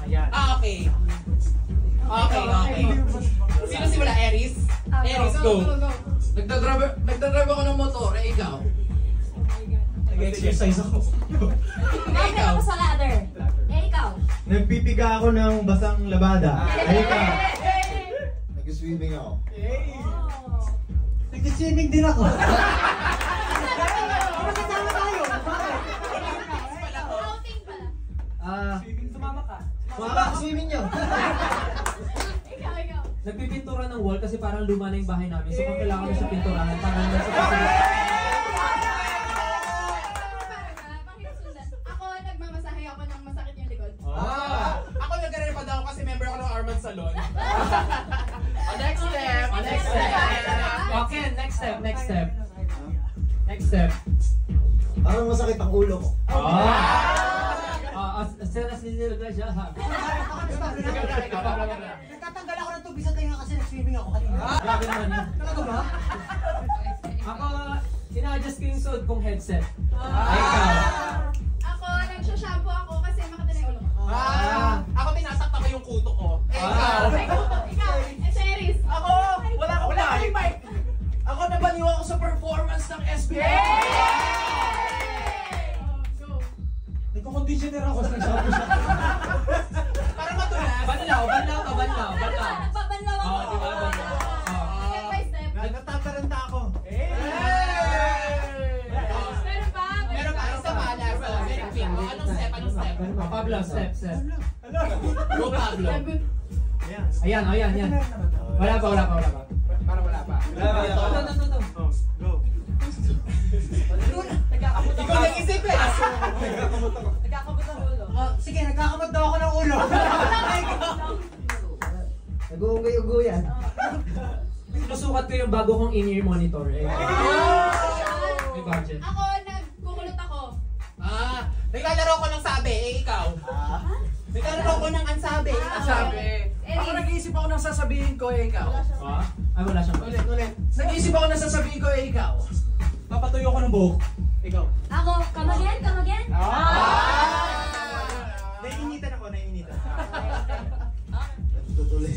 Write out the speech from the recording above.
Ayan. Okay. Okay. Sino simula? Aries? Aries, go. Nagdadrive ako ng motor, eh ikaw. Nag-exercise ako. Nakakita ako sa ladder. Ikaw. Nagpipiga ako ng basang labada. Ikaw. Nag-swimming ako. Nag-swimming din ako. Magkasama tayo. Outing pala. Sumama ka. Swimming nyo. Ikaw. Nagpipintura ng wall kasi parang luma na yung bahay namin. So kung kailangan ko sa pinturahan, parang nasa pasilip. Ako, nagmamasahe ako ng masakit yung likod. Ako nag-repad ako kasi member ako ng Arman Salon. Next step. Okay, next step. Parang masakit ang ulo ko. Nagtatanggal ako ng tubig sa tinga kasi nag-swimming ako kanina. Grabe naman yun. Talaga ba? Ako, ina-adjust ko yung suot kong headset. Ikaw. Ako, nagsha-shampoo ako kasi makati na yung ulo ko. Ako tinasakta ko yung kuto ko. Ikaw, Series. Ako, wala akong mic. Ako nabaliw ako sa performance ng SBA. Nagko-conditioner ako sa shampoo siya. Para matulas. Banlaw. Nagbabanlaw ako. Oo, diba? Banlaw. Step by step. Natataranta ako. Meron pa, isa pa. Very quick. Anong step? Pablo, step. Go, Pablo. Ayan. Wala pa. Para wala pa. Ito. Go. Ikaw nag-isip eh. Nagkakamot ang ulo. Sige, nagkakamot daw ako ng ulo. Nag-uungay-uguyan. Sinusukat ko yung bago kong in-ear monitor. May budget. Ako, nagkukulot ako. Naglalaro ko ng sabi, ikaw. Naglalaro ko ng ansabi. Ako nag-iisip ako ng sasabihin ko, ikaw. Ay, wala siyang budget. Ulit. Nag-iisip ako ng sasabihin ko, ikaw. Papatuyo ko ng buhok. Ikaw. Ako, come again. Naiinitan ako. Tutuloy.